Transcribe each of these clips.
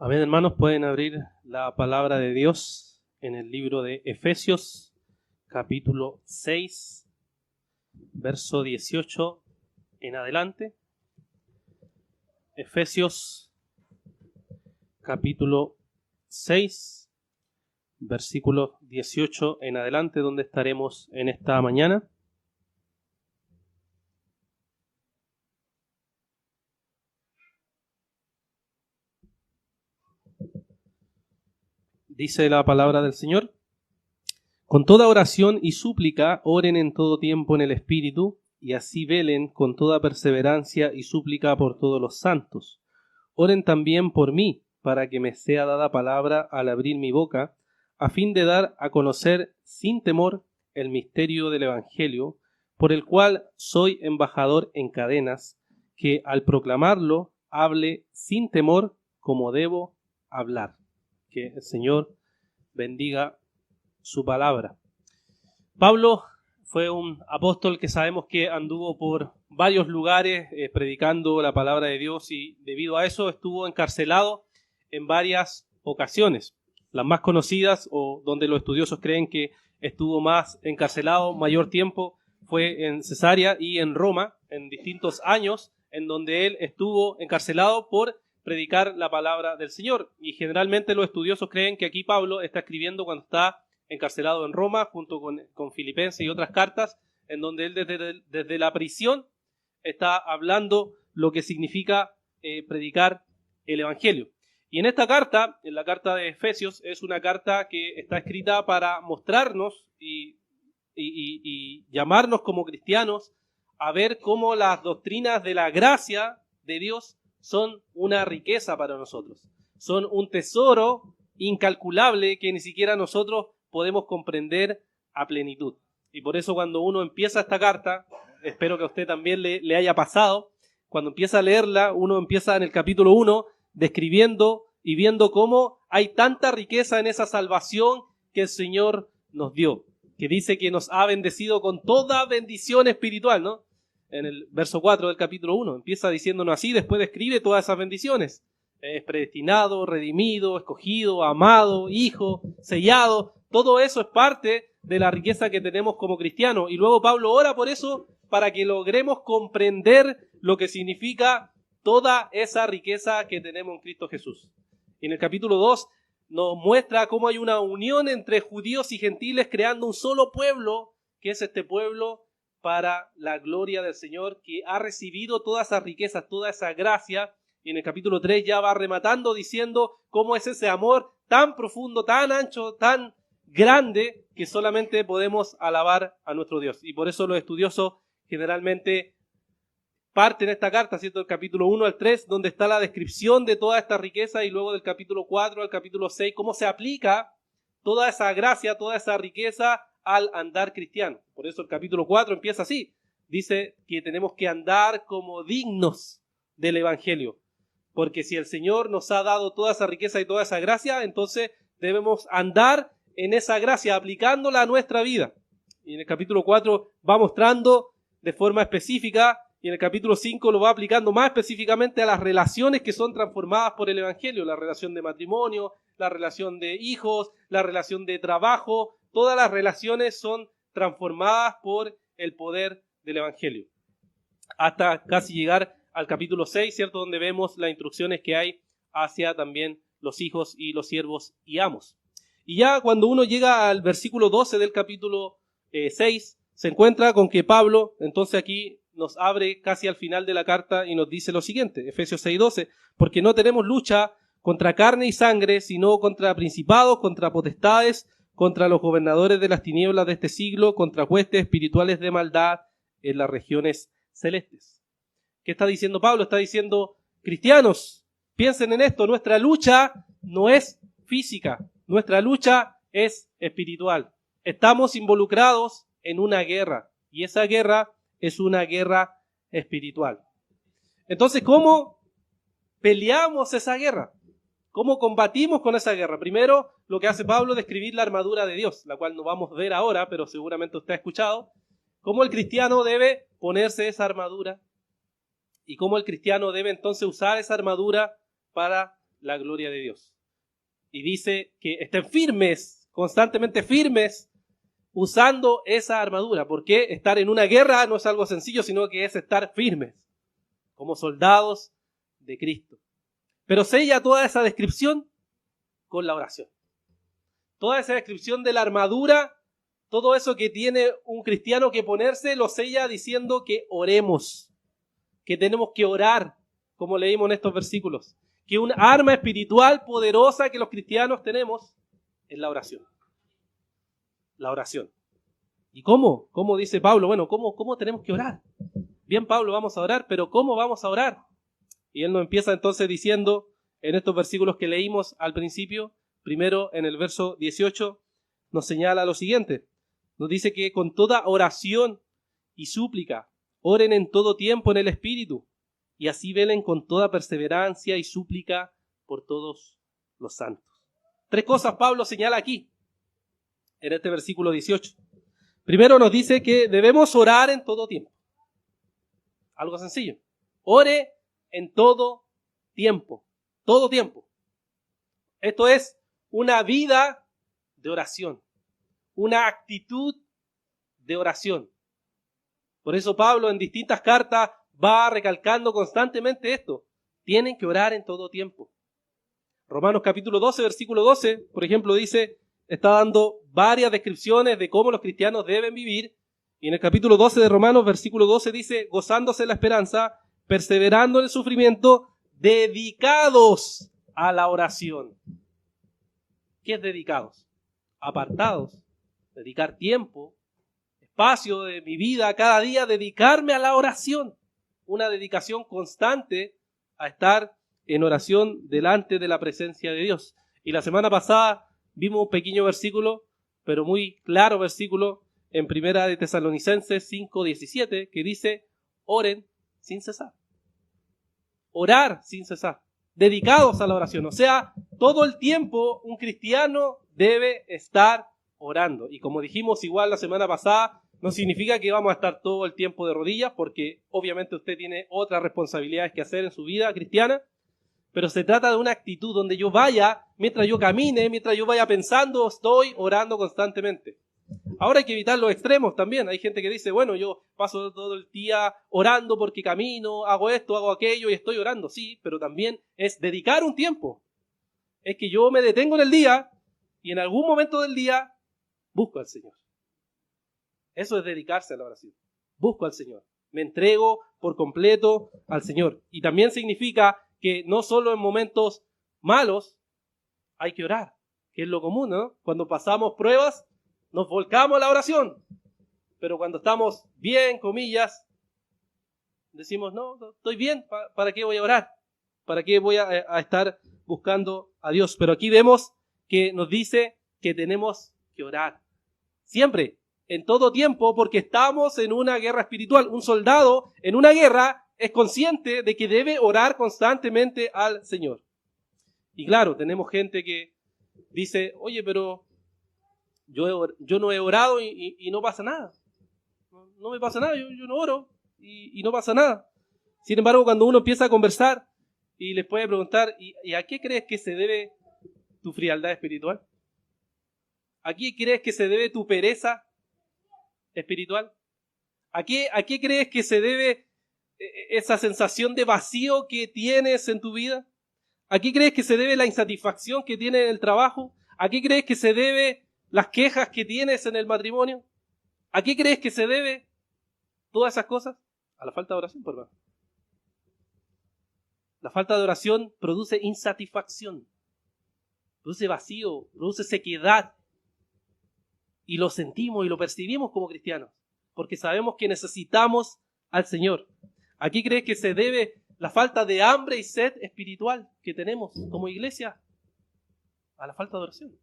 Amén, hermanos, pueden abrir la palabra de Dios en el libro de Efesios, capítulo 6, verso 18 en adelante. Efesios, capítulo 6, versículo 18 en adelante, donde estaremos en esta mañana. Dice la palabra del Señor: con toda oración y súplica oren en todo tiempo en el Espíritu, y así velen con toda perseverancia y súplica por todos los santos. Oren también por mí, para que me sea dada palabra al abrir mi boca, a fin de dar a conocer sin temor el misterio del Evangelio, por el cual soy embajador en cadenas, que al proclamarlo hable sin temor como debo hablar. Que el Señor bendiga su palabra. Pablo fue un apóstol que sabemos que anduvo por varios lugares predicando la palabra de Dios, y debido a eso estuvo encarcelado en varias ocasiones. Las más conocidas, o donde los estudiosos creen que estuvo más encarcelado mayor tiempo, fue en Cesarea y en Roma, en distintos años en donde él estuvo encarcelado por predicar la palabra del Señor. Y generalmente los estudiosos creen que aquí Pablo está escribiendo cuando está encarcelado en Roma, junto con Filipenses y otras cartas, en donde él desde la prisión está hablando lo que significa predicar el Evangelio. Y en esta carta, en la carta de Efesios, es una carta que está escrita para mostrarnos y llamarnos como cristianos a ver cómo las doctrinas de la gracia de Dios son una riqueza para nosotros. Son un tesoro incalculable que ni siquiera nosotros podemos comprender a plenitud. Y por eso cuando uno empieza esta carta, espero que a usted también le haya pasado, cuando empieza a leerla, uno empieza en el capítulo 1 describiendo y viendo cómo hay tanta riqueza en esa salvación que el Señor nos dio, que dice que nos ha bendecido con toda bendición espiritual, ¿no? En el verso 4 del capítulo 1 empieza diciéndonos así, después describe todas esas bendiciones. Es predestinado, redimido, escogido, amado, hijo, sellado. Todo eso es parte de la riqueza que tenemos como cristianos. Y luego Pablo ora por eso, para que logremos comprender lo que significa toda esa riqueza que tenemos en Cristo Jesús. Y en el capítulo 2 nos muestra cómo hay una unión entre judíos y gentiles, creando un solo pueblo, que es este pueblo para la gloria del Señor, que ha recibido todas esas riquezas, toda esa gracia. Y en el capítulo 3 ya va rematando diciendo cómo es ese amor tan profundo, tan ancho, tan grande, que solamente podemos alabar a nuestro Dios. Y por eso los estudiosos generalmente parten esta carta, ¿cierto? Del capítulo 1 al 3, donde está la descripción de toda esta riqueza, y luego del capítulo 4 al capítulo 6, cómo se aplica toda esa gracia, toda esa riqueza al andar cristiano. Por eso el capítulo 4 empieza así. Dice que tenemos que andar como dignos del Evangelio. Porque si el Señor nos ha dado toda esa riqueza y toda esa gracia, entonces debemos andar en esa gracia, aplicándola a nuestra vida. Y en el capítulo 4 va mostrando de forma específica, y en el capítulo 5 lo va aplicando más específicamente a las relaciones que son transformadas por el Evangelio. La relación de matrimonio, la relación de hijos, la relación de trabajo. Todas las relaciones son transformadas por el poder del Evangelio. Hasta casi llegar al capítulo 6, ¿cierto? Donde vemos las instrucciones que hay hacia también los hijos y los siervos y amos. Y ya cuando uno llega al versículo 12 del capítulo 6, se encuentra con que Pablo, entonces aquí nos abre casi al final de la carta y nos dice lo siguiente, Efesios 6:12, porque no tenemos lucha contra carne y sangre, sino contra principados, contra potestades, contra los gobernadores de las tinieblas de este siglo, contra huestes espirituales de maldad en las regiones celestes. ¿Qué está diciendo Pablo? Está diciendo, cristianos, piensen en esto, nuestra lucha no es física, nuestra lucha es espiritual. Estamos involucrados en una guerra, y esa guerra es una guerra espiritual. Entonces, ¿cómo peleamos esa guerra? ¿Cómo combatimos con esa guerra? Primero, lo que hace Pablo es describir la armadura de Dios, la cual no vamos a ver ahora, pero seguramente usted ha escuchado. Cómo el cristiano debe ponerse esa armadura y cómo el cristiano debe entonces usar esa armadura para la gloria de Dios. Y dice que estén firmes, constantemente firmes, usando esa armadura. Porque estar en una guerra no es algo sencillo, sino que es estar firmes, como soldados de Cristo. Pero sella toda esa descripción con la oración. Toda esa descripción de la armadura, todo eso que tiene un cristiano que ponerse, lo sella diciendo que oremos, que tenemos que orar, como leímos en estos versículos. Que un arma espiritual poderosa que los cristianos tenemos es la oración. La oración. ¿Y cómo? ¿Cómo dice Pablo? Bueno, ¿cómo tenemos que orar? Bien, Pablo, vamos a orar, pero ¿cómo vamos a orar? Y él nos empieza entonces diciendo en estos versículos que leímos al principio, primero en el verso 18, nos señala lo siguiente. Nos dice que con toda oración y súplica, oren en todo tiempo en el Espíritu, y así velen con toda perseverancia y súplica por todos los santos. Tres cosas Pablo señala aquí, en este versículo 18. Primero nos dice que debemos orar en todo tiempo. Algo sencillo. Ore en todo tiempo. Todo tiempo. Esto es una vida de oración. Una actitud de oración. Por eso Pablo en distintas cartas va recalcando constantemente esto. Tienen que orar en todo tiempo. Romanos capítulo 12, versículo 12, por ejemplo, dice, está dando varias descripciones de cómo los cristianos deben vivir. Y en el capítulo 12 de Romanos, versículo 12, dice, gozándose en la esperanza, perseverando en el sufrimiento, dedicados a la oración. ¿Qué es dedicados? Apartados. Dedicar tiempo, espacio de mi vida, cada día, dedicarme a la oración. Una dedicación constante a estar en oración delante de la presencia de Dios. Y la semana pasada vimos un pequeño versículo, pero muy claro versículo, en Primera de Tesalonicenses 5:17, que dice, oren sin cesar. Orar sin cesar. Dedicados a la oración. O sea, todo el tiempo un cristiano debe estar orando. Y como dijimos igual la semana pasada, no significa que vamos a estar todo el tiempo de rodillas, porque obviamente usted tiene otras responsabilidades que hacer en su vida cristiana, pero se trata de una actitud donde yo vaya, mientras yo camine, mientras yo vaya pensando, estoy orando constantemente. Ahora hay que evitar los extremos también. Hay gente que dice, bueno, yo paso todo el día orando porque camino, hago esto, hago aquello y estoy orando. Sí, pero también es dedicar un tiempo. Es que yo me detengo en el día y en algún momento del día busco al Señor. Eso es dedicarse a la oración. Busco al Señor. Me entrego por completo al Señor. Y también significa que no solo en momentos malos hay que orar, que es lo común, ¿no? Cuando pasamos pruebas, nos volcamos a la oración. Pero cuando estamos bien, comillas, decimos, no, estoy bien, ¿para qué voy a orar? ¿Para qué voy a estar buscando a Dios? Pero aquí vemos que nos dice que tenemos que orar. Siempre, en todo tiempo, porque estamos en una guerra espiritual. Un soldado en una guerra es consciente de que debe orar constantemente al Señor. Y claro, tenemos gente que dice, oye, pero yo no he orado y no pasa nada. No me pasa nada, yo no oro y no pasa nada. Sin embargo, cuando uno empieza a conversar y les puede preguntar, ¿y a qué crees que se debe tu frialdad espiritual? ¿A qué crees que se debe tu pereza espiritual? ¿A qué crees que se debe esa sensación de vacío que tienes en tu vida? ¿A qué crees que se debe la insatisfacción que tienes en el trabajo? ¿A qué crees que se debe las quejas que tienes en el matrimonio? ¿A qué crees que se debe todas esas cosas? A la falta de oración, por favor. La falta de oración produce insatisfacción, produce vacío, produce sequedad. Y lo sentimos y lo percibimos como cristianos, porque sabemos que necesitamos al Señor. ¿A qué crees que se debe la falta de hambre y sed espiritual que tenemos como iglesia? A la falta de oración.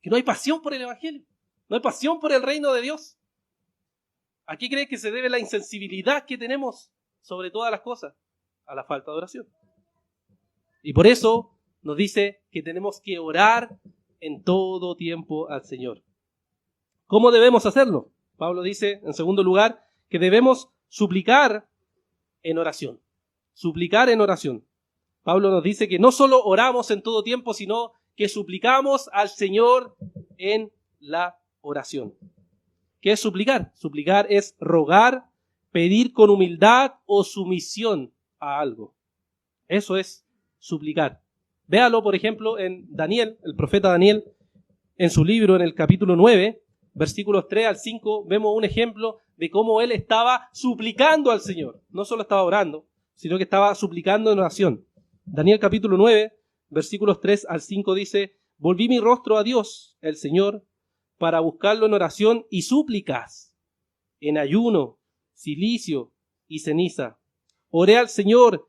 Que no hay pasión por el Evangelio, no hay pasión por el reino de Dios. ¿A qué crees que se debe la insensibilidad que tenemos sobre todas las cosas? A la falta de oración. Y por eso nos dice que tenemos que orar en todo tiempo al Señor. ¿Cómo debemos hacerlo? Pablo dice, en segundo lugar, que debemos suplicar en oración. Suplicar en oración. Pablo nos dice que no solo oramos en todo tiempo, sino que suplicamos al Señor en la oración. ¿Qué es suplicar? Suplicar es rogar, pedir con humildad o sumisión a algo. Eso es suplicar. Véalo, por ejemplo, en Daniel, el profeta Daniel, en su libro, en el capítulo 9, versículos 3 al 5, vemos un ejemplo de cómo él estaba suplicando al Señor. No solo estaba orando, sino que estaba suplicando en oración. Daniel capítulo 9, versículos 3 al 5 dice: volví mi rostro a Dios, el Señor, para buscarlo en oración y súplicas, en ayuno, cilicio y ceniza. Oré al Señor,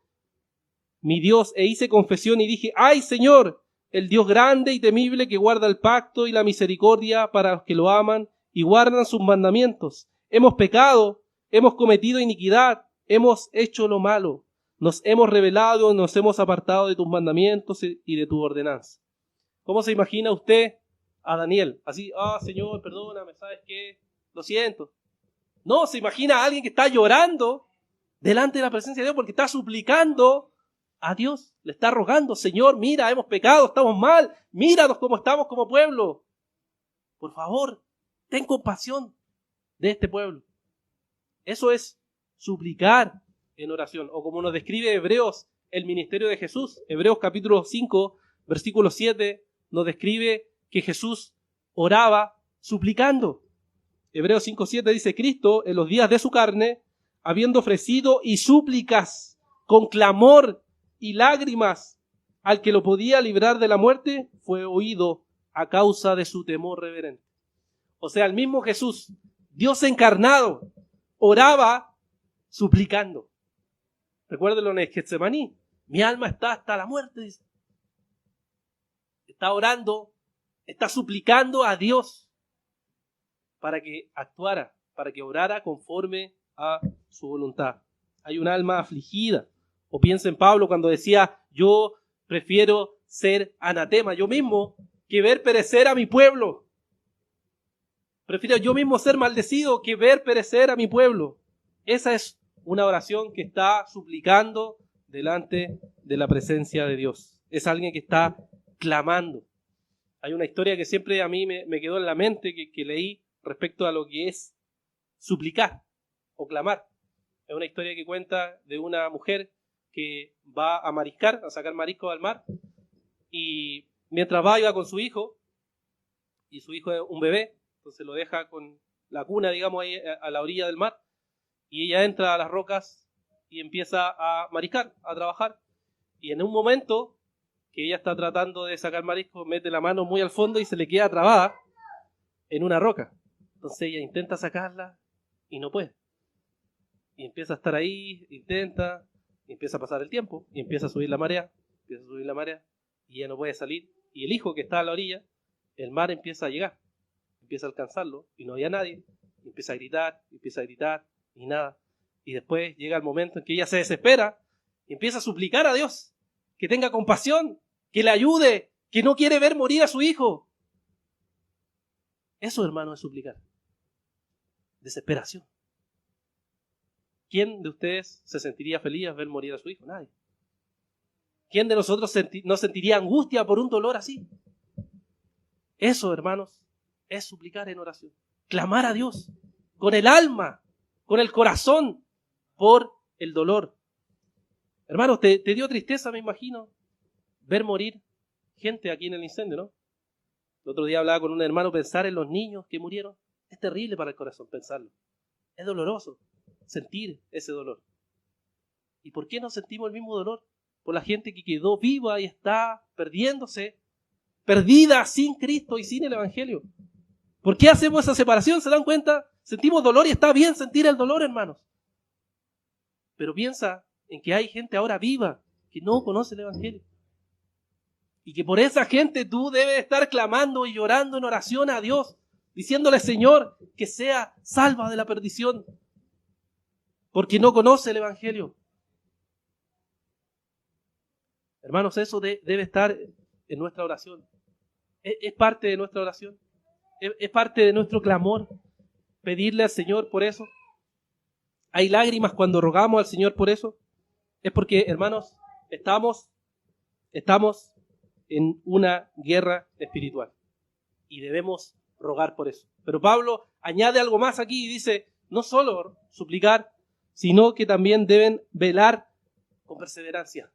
mi Dios, e hice confesión y dije: ¡ay, Señor! El Dios grande y temible que guarda el pacto y la misericordia para los que lo aman y guardan sus mandamientos. Hemos pecado, hemos cometido iniquidad, hemos hecho lo malo. Nos hemos rebelado, nos hemos apartado de tus mandamientos y de tu ordenanza. ¿Cómo se imagina usted a Daniel? Así: Señor, perdóname, ¿sabes qué? Lo siento. No, se imagina a alguien que está llorando delante de la presencia de Dios porque está suplicando a Dios. Le está rogando: Señor, mira, hemos pecado, estamos mal, míranos cómo estamos como pueblo. Por favor, ten compasión de este pueblo. Eso es suplicar en oración. O como nos describe Hebreos, el ministerio de Jesús. Hebreos capítulo 5, versículo 7, nos describe que Jesús oraba suplicando. Hebreos 5:7 dice: Cristo, en los días de su carne, habiendo ofrecido y súplicas con clamor y lágrimas al que lo podía librar de la muerte, fue oído a causa de su temor reverente. O sea, el mismo Jesús, Dios encarnado, oraba suplicando. Recuérdenlo en el Getsemaní: mi alma está hasta la muerte, dice. Está orando, está suplicando a Dios para que actuara, para que obrara conforme a su voluntad. Hay un alma afligida. O piensa en Pablo cuando decía: yo prefiero ser anatema, yo mismo, que ver perecer a mi pueblo. Prefiero yo mismo ser maldecido que ver perecer a mi pueblo. Esa es una oración que está suplicando delante de la presencia de Dios. Es alguien que está clamando. Hay una historia que siempre a mí me quedó en la mente que leí respecto a lo que es suplicar o clamar. Es una historia que cuenta de una mujer que va a mariscar, a sacar mariscos al mar, y mientras iba con su hijo, y su hijo es un bebé, entonces lo deja con la cuna, digamos, ahí a la orilla del mar, y ella entra a las rocas y empieza a mariscar, a trabajar, y en un momento que ella está tratando de sacar mariscos, mete la mano muy al fondo y se le queda trabada en una roca. Entonces ella intenta sacarla y no puede. Y empieza a estar ahí, intenta, y empieza a pasar el tiempo, y empieza a subir la marea, y ella no puede salir. Y el hijo que está a la orilla, el mar empieza a llegar, empieza a alcanzarlo, y no había nadie, y empieza a gritar, y nada. Y después llega el momento en que ella se desespera, y empieza a suplicar a Dios que tenga compasión, que le ayude, que no quiere ver morir a su hijo. Eso, hermano, es suplicar. Desesperación. ¿Quién de ustedes se sentiría feliz al ver morir a su hijo? Nadie. ¿Quién de nosotros no sentiría angustia por un dolor así? Eso, hermanos, es suplicar en oración. Clamar a Dios con el alma, con el corazón, por el dolor. Hermanos, te dio tristeza, me imagino, ver morir gente aquí en el incendio, ¿no? El otro día hablaba con un hermano, pensar en los niños que murieron. Es terrible para el corazón pensarlo. Es doloroso sentir ese dolor. ¿Y por qué no sentimos el mismo dolor por la gente que quedó viva y está perdiéndose, perdida sin Cristo y sin el Evangelio? ¿Por qué hacemos esa separación? ¿Se dan cuenta? Sentimos dolor y está bien sentir el dolor, hermanos. Pero piensa en que hay gente ahora viva que no conoce el Evangelio. Y que por esa gente tú debes estar clamando y llorando en oración a Dios, diciéndole: Señor, que sea salva de la perdición, porque no conoce el Evangelio. Hermanos, eso debe estar en nuestra oración. Es parte de nuestra oración. Es parte de nuestro clamor. Pedirle al Señor por eso. Hay lágrimas cuando rogamos al Señor por eso. Es porque, hermanos, estamos estamos en una guerra espiritual y debemos rogar por eso. Pero Pablo añade algo más aquí y dice, no solo suplicar, sino que también deben velar con perseverancia.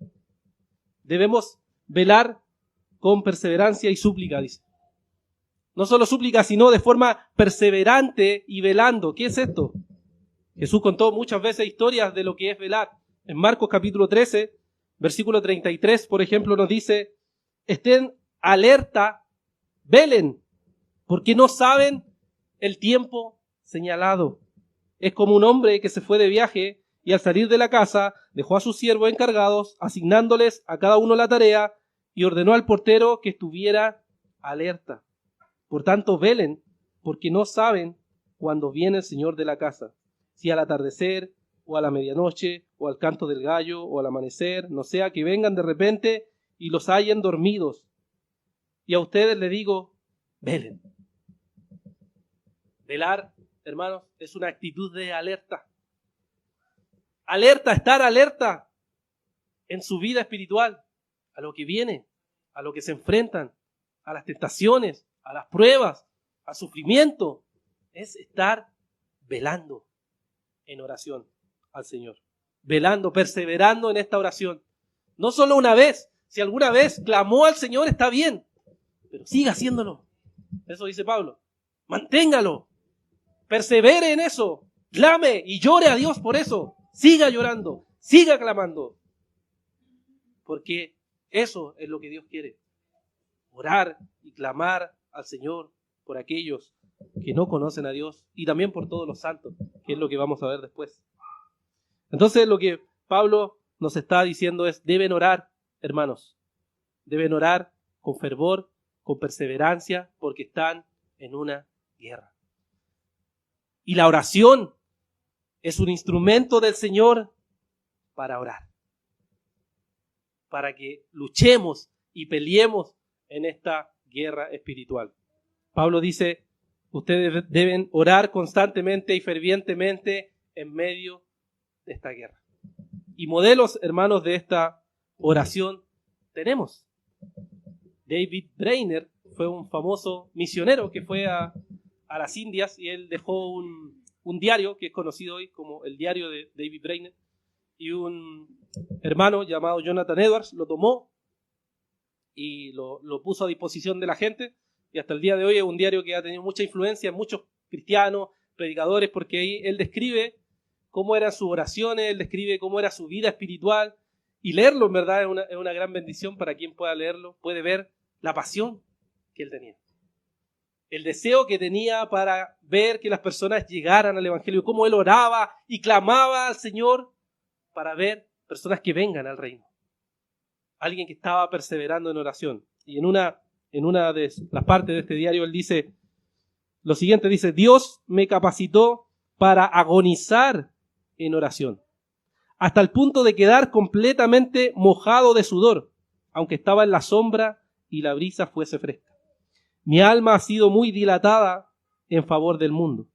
Debemos velar con perseverancia y súplica, dice. No solo súplica, sino de forma perseverante y velando. ¿Qué es esto? Jesús contó muchas veces historias de lo que es velar. En Marcos capítulo 13, versículo 33, por ejemplo, nos dice, estén alerta, velen, porque no saben el tiempo señalado. Es como un hombre que se fue de viaje y al salir de la casa dejó a sus siervos encargados, asignándoles a cada uno la tarea y ordenó al portero que estuviera alerta. Por tanto, velen, porque no saben cuándo viene el Señor de la casa, si al atardecer, o a la medianoche, o al canto del gallo, o al amanecer, no sea que vengan de repente y los hallen dormidos. Y a ustedes les digo, velen. Velar, hermanos, es una actitud de alerta. Alerta, estar alerta en su vida espiritual, a lo que viene, a lo que se enfrentan, a las tentaciones, a las pruebas, al sufrimiento. Es estar velando en oración al Señor. Velando, perseverando en esta oración. No solo una vez. Si alguna vez clamó al Señor, está bien. Pero siga haciéndolo. Eso dice Pablo. Manténgalo. Persevere en eso. Clame y llore a Dios por eso. Siga llorando. Siga clamando. Porque eso es lo que Dios quiere. Orar y clamar al Señor por aquellos que no conocen a Dios y también por todos los santos, que es lo que vamos a ver después. Entonces lo que Pablo nos está diciendo es, deben orar, hermanos. Deben orar con fervor, con perseverancia, porque están en una guerra. Y la oración es un instrumento del Señor para orar. Para que luchemos y peleemos en esta guerra espiritual. Pablo dice, ustedes deben orar constantemente y fervientemente en medio de esta guerra. Y modelos, hermanos, de esta oración tenemos. David Brainerd fue un famoso misionero que fue a las Indias y él dejó un diario que es conocido hoy como el diario de David Brainerd, y un hermano llamado Jonathan Edwards lo tomó y lo puso a disposición de la gente, y hasta el día de hoy es un diario que ha tenido mucha influencia en muchos cristianos, predicadores, porque ahí él describe cómo eran sus oraciones, él describe cómo era su vida espiritual, y leerlo en verdad es una gran bendición para quien pueda leerlo, puede ver la pasión que él tenía. El deseo que tenía para ver que las personas llegaran al Evangelio, cómo él oraba y clamaba al Señor para ver personas que vengan al reino. Alguien que estaba perseverando en oración. Y en una de las partes de este diario él dice lo siguiente, dice, Dios me capacitó para agonizar en oración, hasta el punto de quedar completamente mojado de sudor, aunque estaba en la sombra y la brisa fuese fresca. Mi alma ha sido muy dilatada en favor del mundo.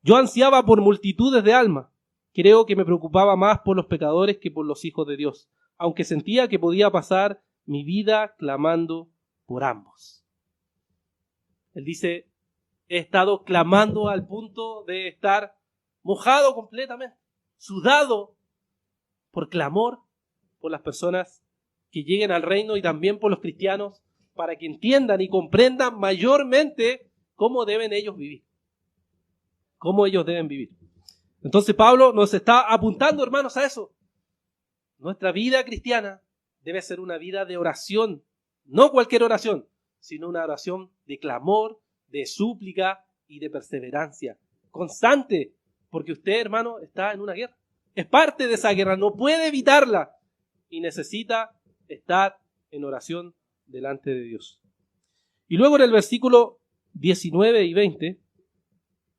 Yo ansiaba por multitudes de almas. Creo que me preocupaba más por los pecadores que por los hijos de Dios, aunque sentía que podía pasar mi vida clamando por ambos. Él dice, he estado clamando al punto de estar mojado completamente, sudado por clamor por las personas que lleguen al reino y también por los cristianos, para que entiendan y comprendan mayormente cómo deben ellos vivir. Cómo ellos deben vivir. Entonces Pablo nos está apuntando, hermanos, a eso. Nuestra vida cristiana debe ser una vida de oración. No cualquier oración, sino una oración de clamor, de súplica y de perseverancia. Constante, porque usted, hermano, está en una guerra. Es parte de esa guerra, no puede evitarla. Y necesita estar en oración delante de Dios. Y luego en el versículo 19 y 20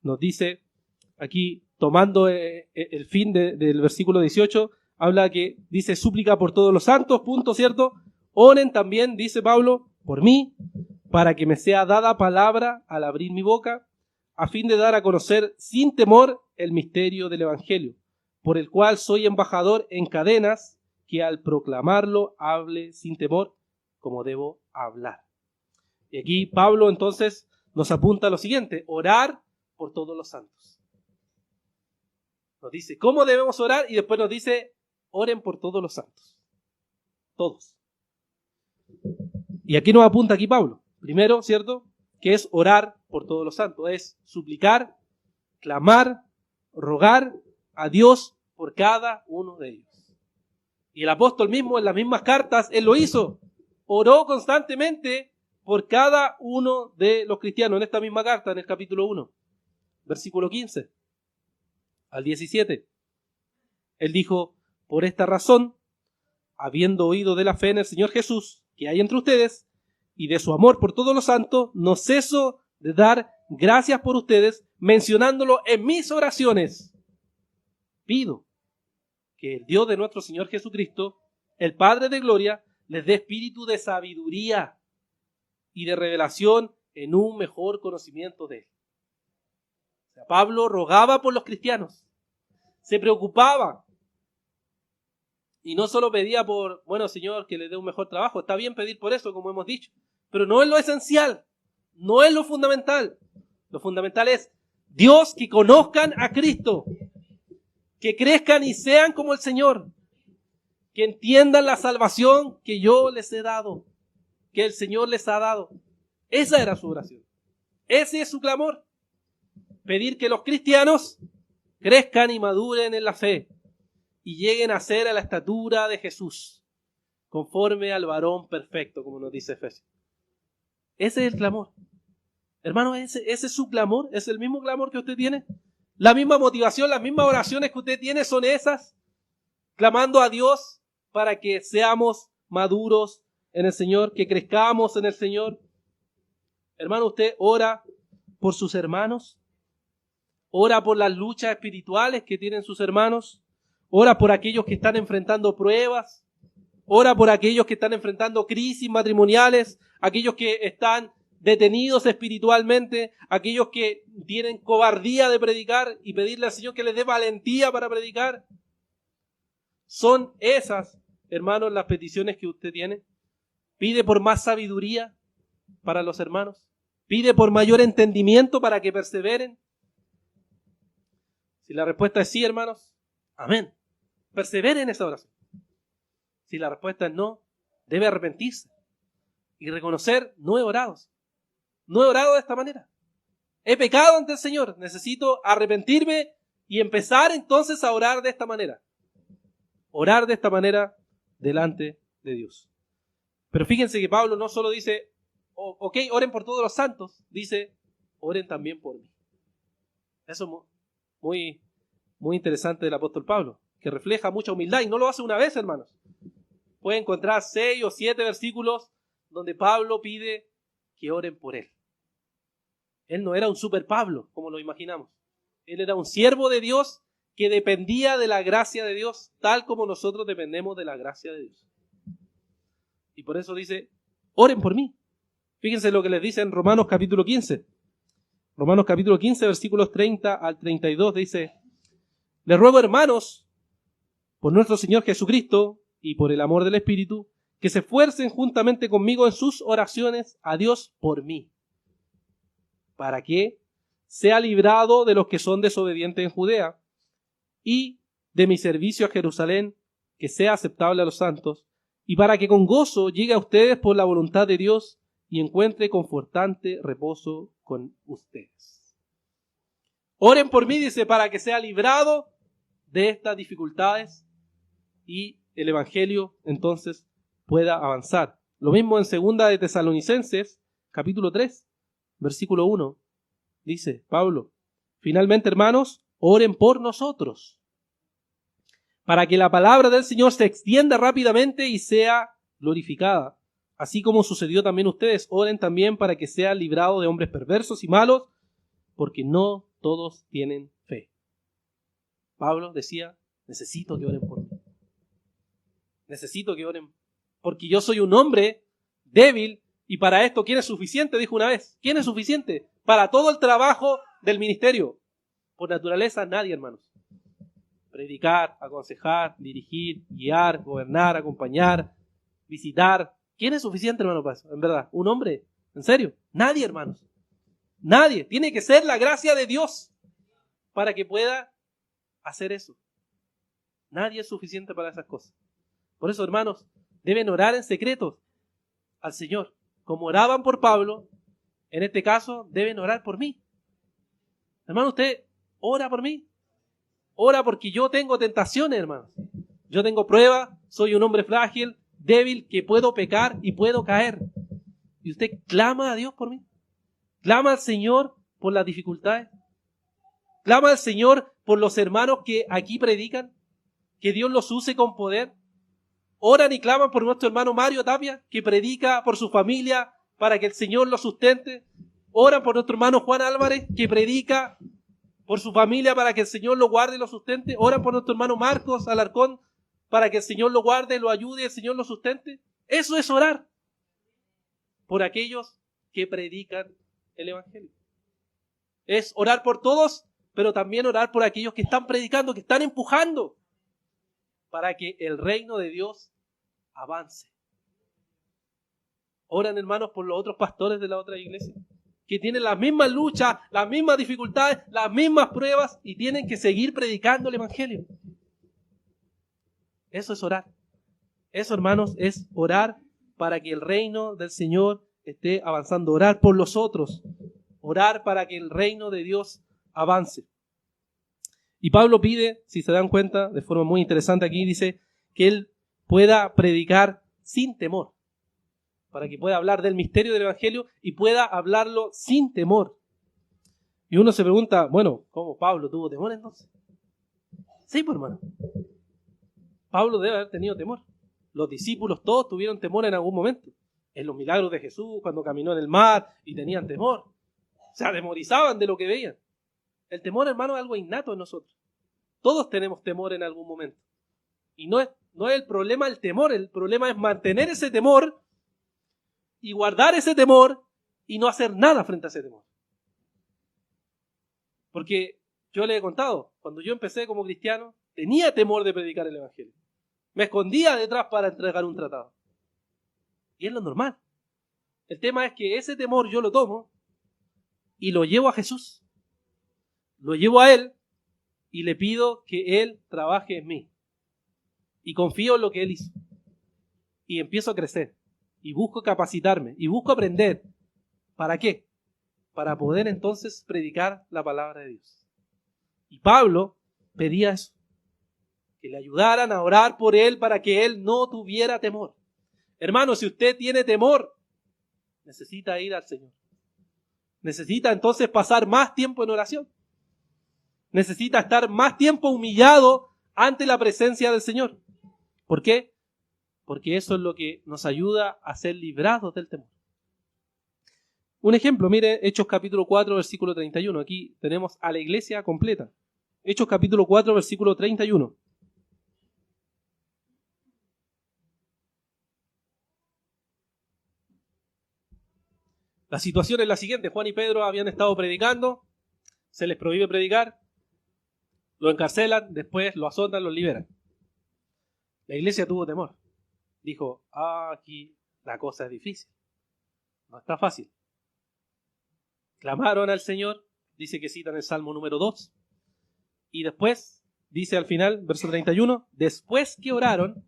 nos dice, aquí tomando el fin del versículo 18, habla que dice súplica por todos los santos, punto, ¿cierto? Oren también, dice Pablo, por mí, para que me sea dada palabra al abrir mi boca, a fin de dar a conocer sin temor el misterio del Evangelio, por el cual soy embajador en cadenas, que al proclamarlo hable sin temor, como debo hablar. Y aquí Pablo entonces nos apunta a lo siguiente: orar por todos los santos. Nos dice cómo debemos orar y después nos dice: oren por todos los santos. Todos. Y aquí nos apunta aquí Pablo. Primero, ¿cierto? Que es orar por todos los santos. Es suplicar, clamar, rogar a Dios por cada uno de ellos. Y el apóstol mismo en las mismas cartas, él lo hizo. Oró constantemente por cada uno de los cristianos. En esta misma carta, en el capítulo 1, versículo 15 al 17. Él dijo: por esta razón, habiendo oído de la fe en el Señor Jesús que hay entre ustedes y de su amor por todos los santos, no ceso de dar gracias por ustedes, mencionándolo en mis oraciones. Pido que el Dios de nuestro Señor Jesucristo, el Padre de gloria, les dé espíritu de sabiduría y de revelación en un mejor conocimiento de Él. O sea, Pablo rogaba por los cristianos, se preocupaba. Y no solo pedía por, bueno, Señor, que le dé un mejor trabajo. Está bien pedir por eso, como hemos dicho. Pero no es lo esencial. No es lo fundamental. Lo fundamental es Dios, que conozcan a Cristo. Que crezcan y sean como el Señor. Que entiendan la salvación que yo les he dado. Que el Señor les ha dado. Esa era su oración. Ese es su clamor. Pedir que los cristianos crezcan y maduren en la fe. Y lleguen a ser a la estatura de Jesús, conforme al varón perfecto, como nos dice Efesios. Ese es el clamor. Hermano, ese es su clamor, es el mismo clamor que usted tiene. La misma motivación, las mismas oraciones que usted tiene son esas, clamando a Dios para que seamos maduros en el Señor, que crezcamos en el Señor. Hermano, usted ora por sus hermanos, ora por las luchas espirituales que tienen sus hermanos. Ora por aquellos que están enfrentando pruebas. Ora por aquellos que están enfrentando crisis matrimoniales. Aquellos que están detenidos espiritualmente. Aquellos que tienen cobardía de predicar y pedirle al Señor que les dé valentía para predicar. Son esas, hermanos, las peticiones que usted tiene. Pide por más sabiduría para los hermanos. Pide por mayor entendimiento para que perseveren. Si la respuesta es sí, hermanos, amén. Persevere en esa oración. Si la respuesta es no, debe arrepentirse y reconocer: no he orado. No he orado de esta manera. He pecado ante el Señor. Necesito arrepentirme y empezar entonces a orar de esta manera. Orar de esta manera delante de Dios. Pero fíjense que Pablo no solo dice: ok, oren por todos los santos. Dice: oren también por mí. Eso es muy, muy interesante del apóstol Pablo, que refleja mucha humildad, y no lo hace una vez, hermanos. Puede encontrar 6 o 7 versículos donde Pablo pide que oren por él. Él no era un super Pablo, como lo imaginamos. Él era un siervo de Dios que dependía de la gracia de Dios, tal como nosotros dependemos de la gracia de Dios. Y por eso dice: oren por mí. Fíjense lo que les dice en Romanos capítulo 15. Romanos capítulo 15, versículos 30 al 32, dice: les ruego, hermanos, por nuestro Señor Jesucristo y por el amor del Espíritu, que se esfuercen juntamente conmigo en sus oraciones a Dios por mí, para que sea librado de los que son desobedientes en Judea y de mi servicio a Jerusalén, que sea aceptable a los santos, y para que con gozo llegue a ustedes por la voluntad de Dios y encuentre confortante reposo con ustedes. Oren por mí, dice, para que sea librado de estas dificultades y el evangelio entonces pueda avanzar. Lo mismo en 2 de Tesalonicenses, capítulo 3, versículo 1. Dice Pablo: finalmente, hermanos, oren por nosotros, para que la palabra del Señor se extienda rápidamente y sea glorificada. Así como sucedió también a ustedes, oren también para que sea librado de hombres perversos y malos, porque no todos tienen fe. Pablo decía: necesito que oren por mí. Necesito que oren, porque yo soy un hombre débil, y para esto, ¿quién es suficiente? Dijo una vez. ¿Quién es suficiente para todo el trabajo del ministerio? Por naturaleza, nadie, hermanos. Predicar, aconsejar, dirigir, guiar, gobernar, acompañar, visitar, ¿Quién es suficiente, hermano, para eso? En verdad, ¿un hombre? ¿En serio? Nadie, hermanos. Nadie. Tiene que ser la gracia de Dios para que pueda hacer eso. Nadie es suficiente para esas cosas. Por eso, hermanos, deben orar en secreto al Señor. Como oraban por Pablo, en este caso, deben orar por mí. Hermano, usted ora por mí. Ora porque yo tengo tentaciones, hermanos. Yo tengo pruebas, soy un hombre frágil, débil, que puedo pecar y puedo caer. Y usted clama a Dios por mí. Clama al Señor por las dificultades. Clama al Señor por los hermanos que aquí predican. Que Dios los use con poder. Oran y claman por nuestro hermano Mario Tapia, que predica por su familia para que el Señor lo sustente. Oran por nuestro hermano Juan Álvarez, que predica por su familia para que el Señor lo guarde y lo sustente. Oran por nuestro hermano Marcos Alarcón para que el Señor lo guarde, lo ayude y el Señor lo sustente. Eso es orar por aquellos que predican el Evangelio. Es orar por todos, pero también orar por aquellos que están predicando, que están empujando para que el reino de Dios avance. Oran, hermanos, por los otros pastores de la otra iglesia, que tienen las mismas luchas, las mismas dificultades, las mismas pruebas y tienen que seguir predicando el Evangelio. Eso es orar. Eso, hermanos, es orar para que el reino del Señor esté avanzando. Orar por los otros. Orar para que el reino de Dios avance. Y Pablo pide, si se dan cuenta, de forma muy interesante aquí, dice que él pueda predicar sin temor. Para que pueda hablar del misterio del Evangelio y pueda hablarlo sin temor. Y uno se pregunta, bueno, ¿cómo Pablo tuvo temor entonces? Sí, pues, hermano. Pablo debe haber tenido temor. Los discípulos todos tuvieron temor en algún momento. En los milagros de Jesús, cuando caminó en el mar y tenían temor. Se atemorizaban de lo que veían. El temor, hermano, es algo innato en nosotros. Todos tenemos temor en algún momento. Y no es el problema el temor, el problema es mantener ese temor y guardar ese temor y no hacer nada frente a ese temor. Porque yo le he contado, cuando yo empecé como cristiano, tenía temor de predicar el Evangelio. Me escondía detrás para entregar un tratado. Y es lo normal. El tema es que ese temor yo lo tomo y lo llevo a Jesús. Lo llevo a Él y le pido que Él trabaje en mí. Y confío en lo que Él hizo. Y empiezo a crecer. Y busco capacitarme. Y busco aprender. ¿Para qué? Para poder entonces predicar la palabra de Dios. Y Pablo pedía eso. Que le ayudaran a orar por él para que él no tuviera temor. Hermano, si usted tiene temor, necesita ir al Señor. Necesita entonces pasar más tiempo en oración. Necesita estar más tiempo humillado ante la presencia del Señor. ¿Por qué? Porque eso es lo que nos ayuda a ser librados del temor. Un ejemplo, mire, Hechos capítulo 4, versículo 31. Aquí tenemos a la iglesia completa. Hechos capítulo 4, versículo 31. La situación es la siguiente. Juan y Pedro habían estado predicando, se les prohíbe predicar, lo encarcelan, después lo azotan, lo liberan. La iglesia tuvo temor. Dijo, aquí la cosa es difícil. No está fácil. Clamaron al Señor, dice que citan el Salmo número 2. Y después, dice al final, verso 31, después que oraron,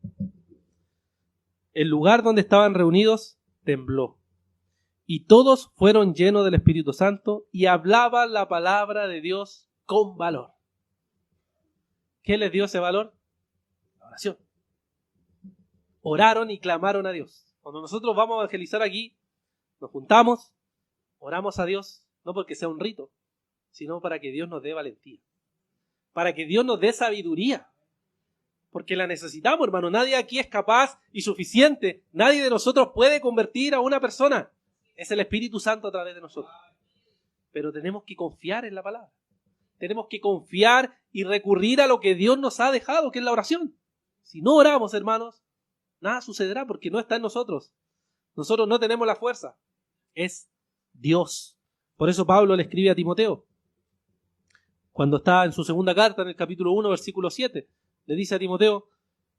el lugar donde estaban reunidos tembló. Y todos fueron llenos del Espíritu Santo y hablaban la palabra de Dios con valor. ¿Qué les dio ese valor? La oración. Oraron y clamaron a Dios. Cuando nosotros vamos a evangelizar aquí, nos juntamos, oramos a Dios, no porque sea un rito, sino para que Dios nos dé valentía. Para que Dios nos dé sabiduría. Porque la necesitamos, hermano. Nadie aquí es capaz y suficiente. Nadie de nosotros puede convertir a una persona. Es el Espíritu Santo a través de nosotros. Pero tenemos que confiar en la palabra. Tenemos que confiar y recurrir a lo que Dios nos ha dejado, que es la oración. Si no oramos, hermanos, nada sucederá porque no está en nosotros. Nosotros no tenemos la fuerza. Es Dios. Por eso Pablo le escribe a Timoteo. Cuando está en su segunda carta, en el capítulo 1, versículo 7, le dice a Timoteo,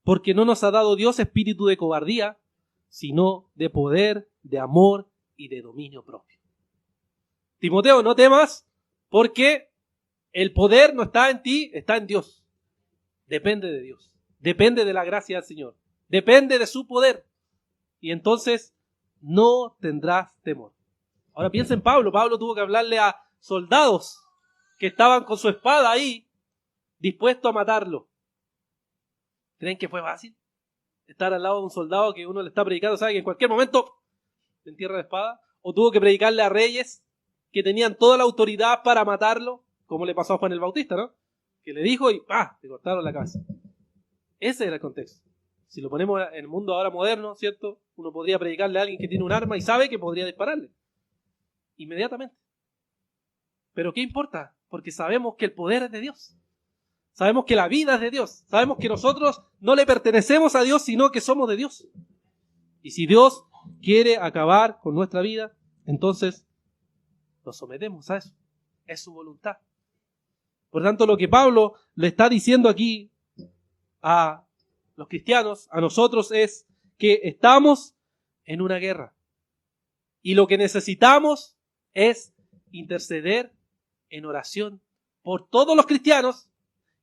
porque no nos ha dado Dios espíritu de cobardía, sino de poder, de amor y de dominio propio. Timoteo, no temas, porque el poder no está en ti, está en Dios. Depende de Dios. Depende de la gracia del Señor. Depende de su poder. Y entonces no tendrás temor. Ahora piensa en Pablo. Pablo tuvo que hablarle a soldados que estaban con su espada ahí, dispuestos a matarlo. ¿Creen que fue fácil? Estar al lado de un soldado que uno le está predicando, sabe que en cualquier momento le entierra la espada. O tuvo que predicarle a reyes que tenían toda la autoridad para matarlo, como le pasó a Juan el Bautista, ¿no? Que le dijo y ¡pah! Le cortaron la cabeza. Ese era el contexto. Si lo ponemos en el mundo ahora moderno, ¿cierto? Uno podría predicarle a alguien que tiene un arma y sabe que podría dispararle. Inmediatamente. Pero ¿qué importa? Porque sabemos que el poder es de Dios. Sabemos que la vida es de Dios. Sabemos que nosotros no le pertenecemos a Dios, sino que somos de Dios. Y si Dios quiere acabar con nuestra vida, entonces nos sometemos a eso. Es su voluntad. Por tanto, lo que Pablo le está diciendo aquí a los cristianos, a nosotros, es que estamos en una guerra. Y lo que necesitamos es interceder en oración por todos los cristianos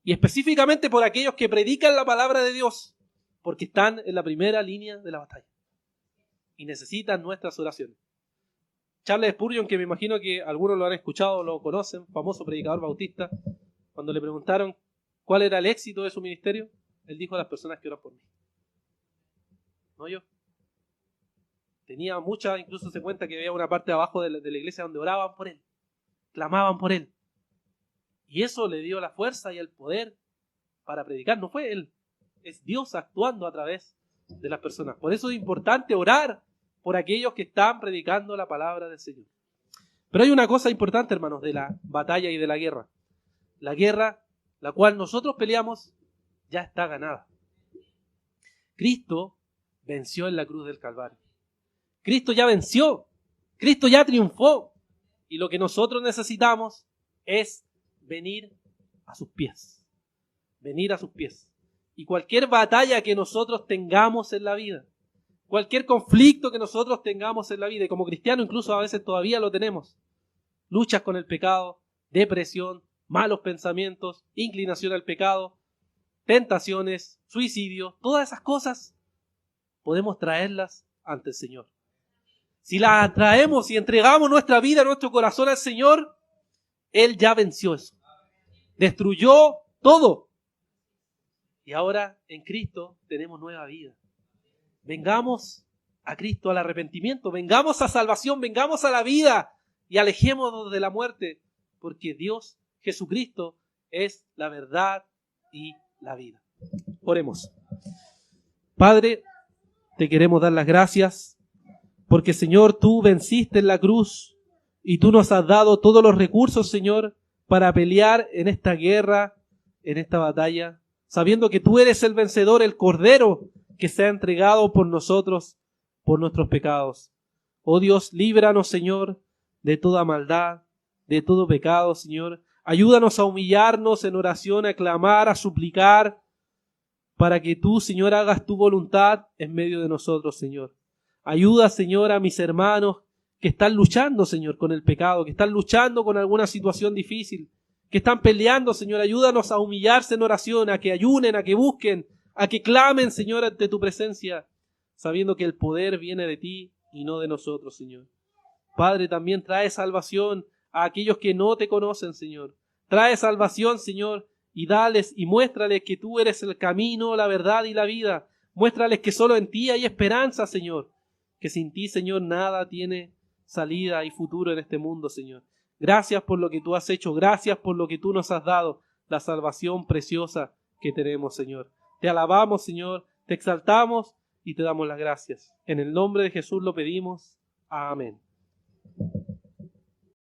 y específicamente por aquellos que predican la palabra de Dios, porque están en la primera línea de la batalla y necesitan nuestras oraciones. Charles Spurgeon, que me imagino que algunos lo han escuchado o lo conocen, famoso predicador bautista, cuando le preguntaron cuál era el éxito de su ministerio, él dijo a las personas que oran por mí. No yo. Tenía muchas, incluso se cuenta que había una parte de abajo de la iglesia donde oraban por él, clamaban por él. Y eso le dio la fuerza y el poder para predicar. No fue él, es Dios actuando a través de las personas. Por eso es importante orar por aquellos que están predicando la palabra del Señor. Pero hay una cosa importante, hermanos, de la batalla y de la guerra. La guerra, la cual nosotros peleamos, ya está ganada. Cristo venció en la cruz del Calvario. Cristo ya venció. Cristo ya triunfó. Y lo que nosotros necesitamos es venir a sus pies. Venir a sus pies. Y cualquier batalla que nosotros tengamos en la vida, cualquier conflicto que nosotros tengamos en la vida, y como cristianos incluso a veces todavía lo tenemos, luchas con el pecado, depresión, malos pensamientos, inclinación al pecado, tentaciones, suicidio, todas esas cosas podemos traerlas ante el Señor. Si las traemos y entregamos nuestra vida, nuestro corazón al Señor, Él ya venció eso. Destruyó todo. Y ahora en Cristo tenemos nueva vida. Vengamos a Cristo, al arrepentimiento, vengamos a salvación, vengamos a la vida y alejémonos de la muerte, porque Dios, Jesucristo, es la verdad y la vida. Oremos. Padre, te queremos dar las gracias porque, Señor, tú venciste en la cruz y tú nos has dado todos los recursos, Señor, para pelear en esta guerra, en esta batalla, sabiendo que tú eres el vencedor, el Cordero que se ha entregado por nosotros, por nuestros pecados. Oh Dios, líbranos, Señor, de toda maldad, de todo pecado, Señor. Ayúdanos a humillarnos en oración, a clamar, a suplicar, para que tú, Señor, hagas tu voluntad en medio de nosotros, Señor. Ayuda, Señor, a mis hermanos que están luchando, Señor, con el pecado, que están luchando con alguna situación difícil, que están peleando, Señor. Ayúdanos a humillarse en oración, a que ayunen, a que busquen, a que clamen, Señor, ante tu presencia, sabiendo que el poder viene de ti y no de nosotros, Señor. Padre, también trae salvación a aquellos que no te conocen, Señor. Trae salvación, Señor, y dales y muéstrales que tú eres el camino, la verdad y la vida. Muéstrales que solo en ti hay esperanza, Señor. Que sin ti, Señor, nada tiene salida y futuro en este mundo, Señor. Gracias por lo que tú has hecho. Gracias por lo que tú nos has dado. La salvación preciosa que tenemos, Señor. Te alabamos, Señor. Te exaltamos y te damos las gracias. En el nombre de Jesús lo pedimos. Amén.